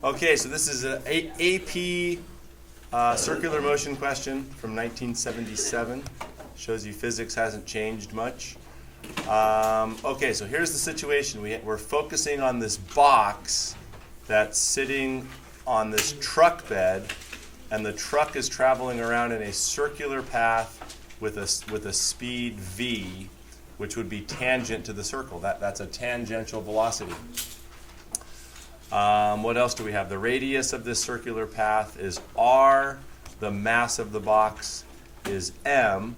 Okay, so this is an AP circular motion question from 1977. Shows you physics hasn't changed much. Okay, so here's the situation. We're focusing on this box that's sitting on this truck bed, and the truck is traveling around in a circular path with a speed v, which would be tangent to the circle. That's a tangential velocity. What else do we have? The radius of this circular path is r. The mass of the box is m.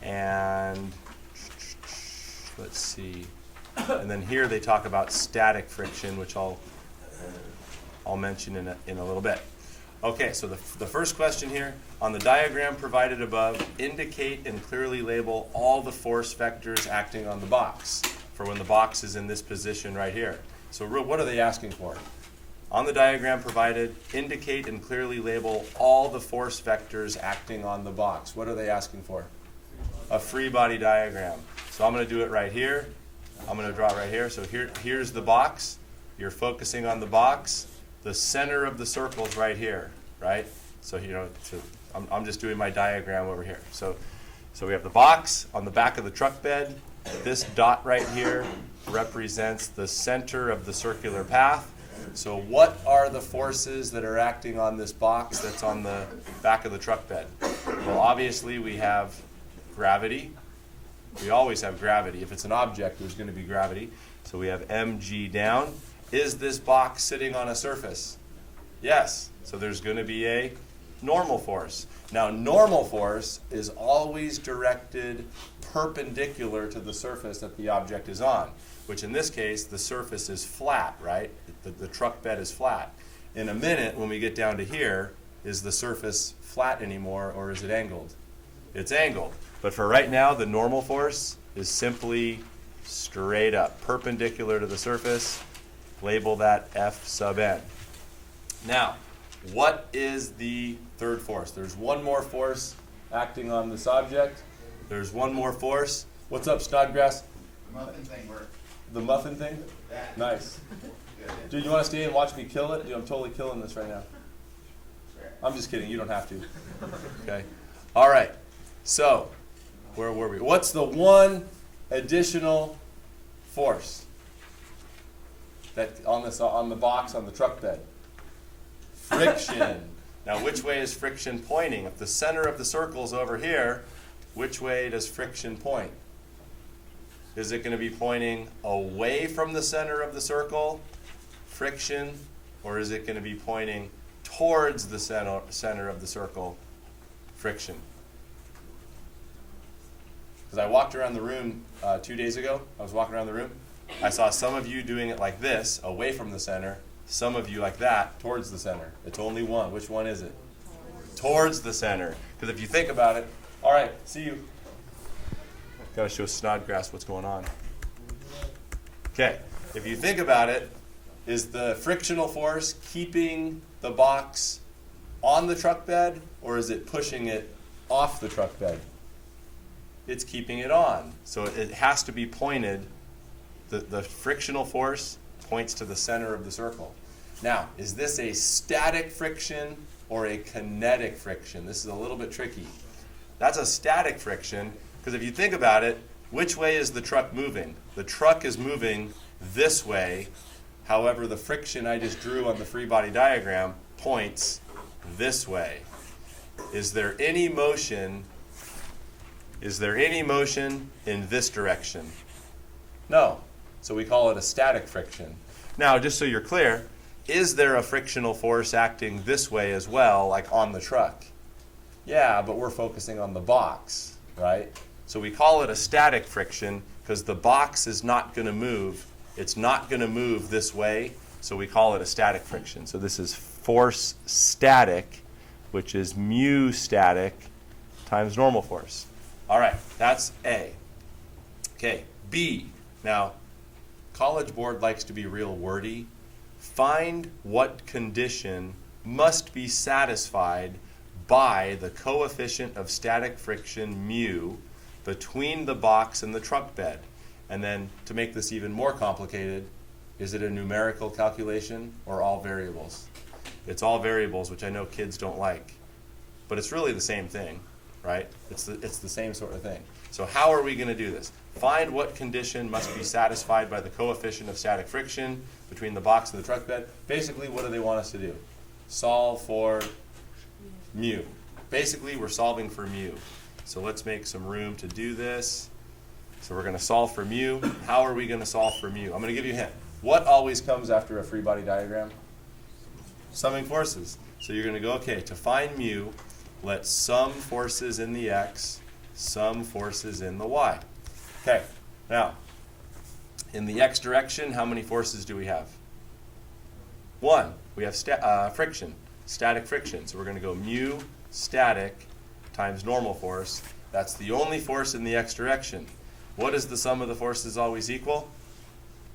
And let's see. And then here they talk about static friction, which I'll mention in a little bit. Okay, so the first question here, on the diagram provided above, indicate and clearly label all the force vectors acting on the box for when the box is in this position right here. So what are they asking for? On the diagram provided, indicate and clearly label all the force vectors acting on the box. What are they asking for? A free body diagram. So I'm going to do it right here. I'm going to draw it right here. So here's the box. You're focusing on the box. The center of the circle is right here, right? So I'm just doing my diagram over here. So we have the box on the back of the truck bed. This dot right here represents the center of the circular path. So what are the forces that are acting on this box that's on the back of the truck bed? Well, obviously we have gravity. We always have gravity. If it's an object, there's going to be gravity. So we have mg down. Is this box sitting on a surface? Yes. So there's going to be a normal force. Now, normal force is always directed perpendicular to the surface that the object is on, which in this case, the surface is flat, right? The truck bed is flat. In a minute, when we get down to here, is the surface flat anymore, or is it angled? It's angled. But for right now, the normal force is simply straight up, perpendicular to the surface. Label that F sub n. Now, what is the third force? There's one more force acting on this object. There's one more force. What's up, Snodgrass? The muffin thing worked. The muffin thing? Yeah. Nice. Good. Dude, you want to stay and watch me kill it? Dude, I'm totally killing this right now. Sure. I'm just kidding. You don't have to. Okay. All right. So, where were we? What's the one additional force that on the box on the truck bed? Friction. Now, which way is friction pointing? If the center of the circle is over here, which way does friction point? Is it going to be pointing away from the center of the circle, friction, or is it going to be pointing towards the center of the circle, friction? Because I walked around the room 2 days ago. I was walking around the room. I saw some of you doing it like this, away from the center. Some of you like that, towards the center. It's only one. Which one is it? Towards the center. Because if you think about it, all right, see you. Got to show Snodgrass what's going on. Okay, if you think about it, is the frictional force keeping the box on the truck bed, or is it pushing it off the truck bed? It's keeping it on. So it has to be pointed. The frictional force points to the center of the circle. Now, is this a static friction or a kinetic friction? This is a little bit tricky. That's a static friction, because if you think about it, which way is the truck moving? The truck is moving this way. However, the friction I just drew on the free body diagram points this way. Is there any motion in this direction? No. So we call it a static friction. Now, just so you're clear, is there a frictional force acting this way as well, like on the truck? Yeah, but we're focusing on the box, right? So we call it a static friction because the box is not going to move. It's not going to move this way, so we call it a static friction. So this is force static, which is mu static times normal force. All right, that's A. Okay, B. Now, College Board likes to be real wordy. Find what condition must be satisfied by the coefficient of static friction mu between the box and the truck bed. And then to make this even more complicated, Is it a numerical calculation or all variables? It's all variables, which I know kids don't like. But it's really the same thing, right? It's the same sort of thing. So how are we going to do this? Find what condition must be satisfied by the coefficient of static friction between the box and the truck bed. Basically, what do they want us to do? Solve for mu. Basically, we're solving for mu. So let's make some room to do this. So we're going to solve for mu. How are we going to solve for mu? I'm going to give you a hint. What always comes after a free body diagram? Summing forces. So you're going to go, okay, to find mu, let's sum forces in the x, sum forces in the y. Okay, now, in the x direction, how many forces do we have? 1. We have friction, static friction. So we're going to go mu static times normal force. That's the only force in the x direction. What is the sum of the forces always equal?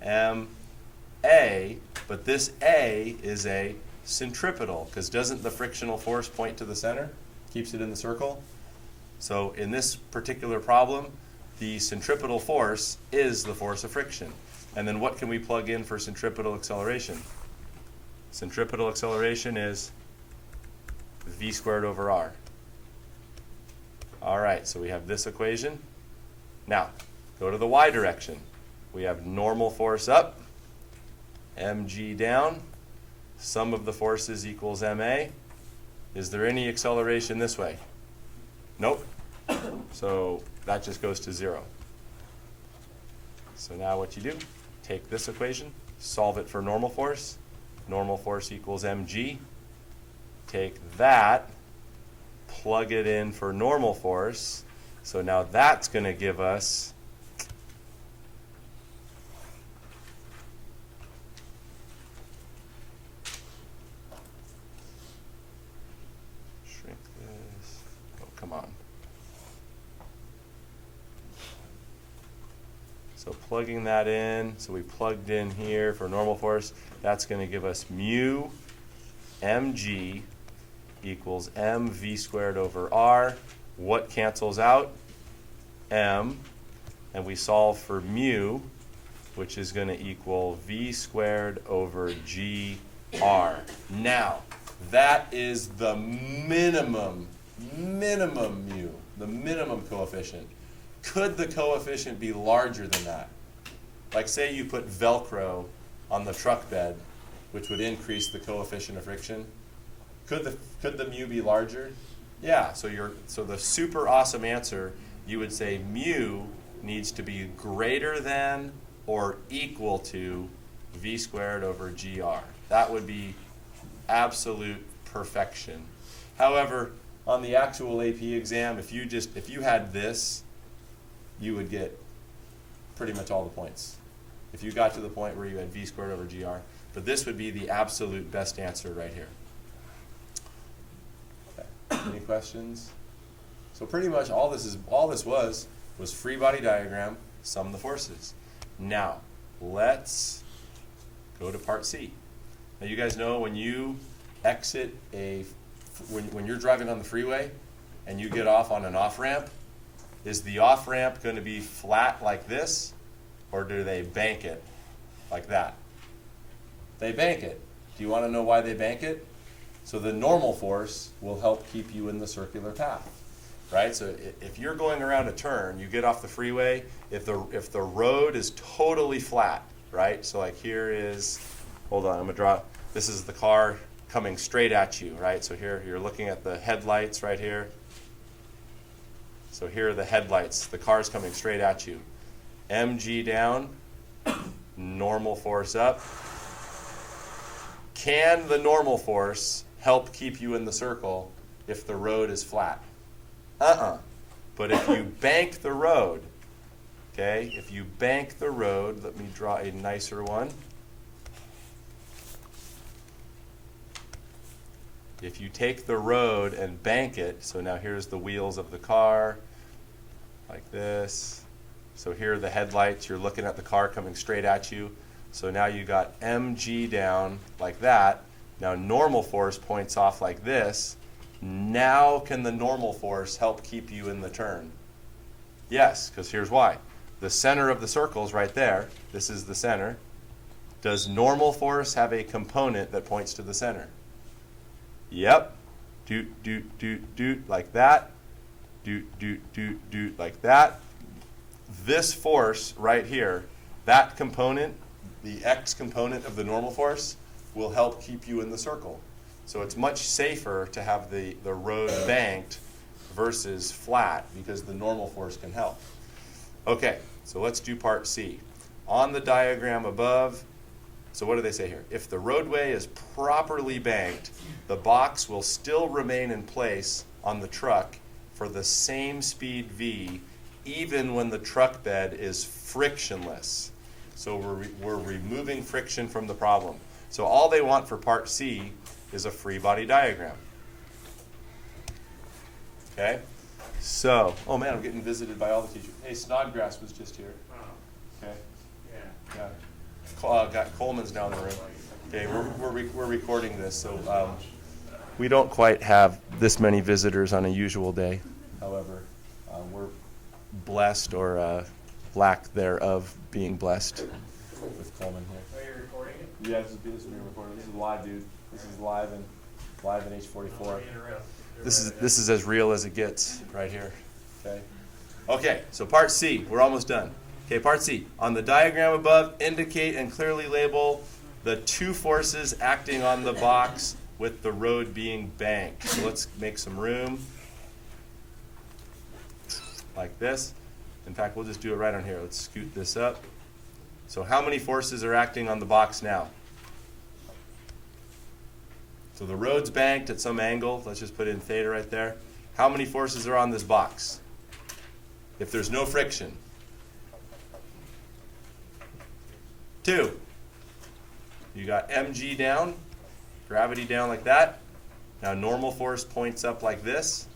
ma, but this a is a centripetal, because doesn't the frictional force point to the center? Keeps it in the circle. So in this particular problem, the centripetal force is the force of friction. And then what can we plug in for centripetal acceleration? Centripetal acceleration is v squared over r. All right, so we have this equation. Now, go to the y direction. We have normal force up, mg down. Sum of the forces equals ma. Is there any acceleration this way? Nope. So that just goes to 0. So now what you do, take this equation, solve it for normal force. Normal force equals mg. Take that, plug it in for normal force. So now that's going to give us come on. So plugging that in, so we plugged in here for normal force, that's going to give us mu mg equals mv squared over r. What cancels out? M. And we solve for mu, which is going to equal v squared over gr. Now, that is the minimum mu, the minimum coefficient. Could the coefficient be larger than that? Like say you put Velcro on the truck bed, which would increase the coefficient of friction. Could the mu be larger? Yeah, so the super awesome answer, you would say mu needs to be greater than or equal to v squared over gr. That would be absolute perfection. However, on the actual AP exam, if you had this, you would get pretty much all the points. If you got to the point where you had v squared over gr. But this would be the absolute best answer right here. Okay. Any questions? So pretty much all this was free body diagram, sum the forces. Now, let's go to part C. Now you guys know when you exit when you're driving on the freeway and you get off on an off-ramp, is the off-ramp going to be flat like this, or do they bank it like that? They bank it. Do you want to know why they bank it? So the normal force will help keep you in the circular path, right? So if you're going around a turn, you get off the freeway, if the road is totally flat, right? So like here is, hold on, I'm going to draw, this is the car coming straight at you, right? So here you're looking at the headlights right here. So here are the headlights. The car's coming straight at you. mg down, normal force up. Can the normal force help keep you in the circle if the road is flat? But if you bank the road, okay, if you bank the road, let me draw a nicer one. If you take the road and bank it, so now here's the wheels of the car, like this. So here are the headlights. You're looking at the car coming straight at you. So now you got mg down like that. Now normal force points off like this. Now can the normal force help keep you in the turn? Yes, because here's why. The center of the circle is right there. This is the center. Does normal force have a component that points to the center? Yep. Doot, doot, doot, doot, like that. Doot, doot, doot, doot, like that. This force right here, that component, the x component of the normal force, will help keep you in the circle. So it's much safer to have the road banked versus flat because the normal force can help. Okay, so let's do part C. On the diagram above, so what do they say here? If the roadway is properly banked, the box will still remain in place on the truck for the same speed V, even when the truck bed is frictionless. So we're removing friction from the problem. So all they want for part C is a free body diagram. Okay? So, oh man, I'm getting visited by all the teachers. Hey, Snodgrass was just here. Okay? Yeah. Coleman's down the room. Okay, we're recording this, so we don't quite have this many visitors on a usual day. However, we're blessed or lack thereof being blessed with Coleman here. Are you recording it? Yeah, this is being recorded. This is live, dude. This is live in H44. This is as real as it gets right here. Okay. Okay, so part C, we're almost done. Okay, part C. On the diagram above, indicate and clearly label the two forces acting on the box with the road being banked. So let's make some room. Like this. In fact, we'll just do it right on here. Let's scoot this up. So how many forces are acting on the box now? So the road's banked at some angle. Let's just put in theta right there. How many forces are on this box? If there's no friction. 2. You got mg down, gravity down like that. Now normal force points up like this.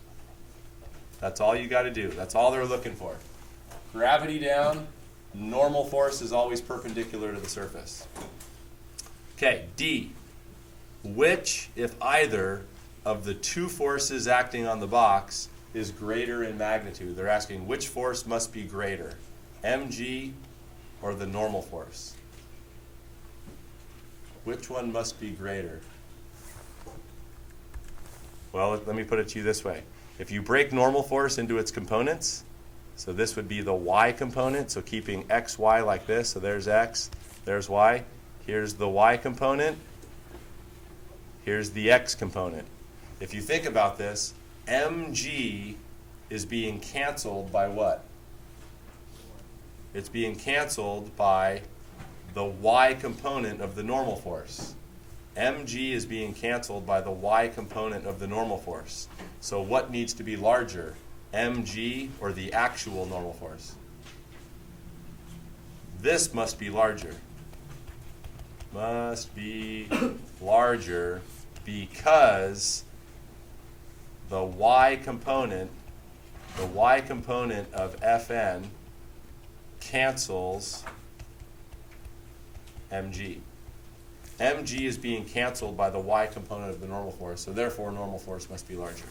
That's all you got to do. That's all they're looking for. Gravity down, normal force is always perpendicular to the surface. Okay, D. Which, if either, of the two forces acting on the box is greater in magnitude? They're asking which force must be greater, mg or the normal force? Which one must be greater? Well, let me put it to you this way. If you break normal force into its components, so this would be the y component, so keeping x, y like this, so there's x, there's y. Here's the y component, here's the x component. If you think about this, mg is being canceled by what? It's being canceled by the y component of the normal force. mg is being canceled by the y component of the normal force. So what needs to be larger, mg or the actual normal force? This must be larger. Must be larger because the y component of Fn cancels mg. mg is being canceled by the y component of the normal force, so therefore normal force must be larger.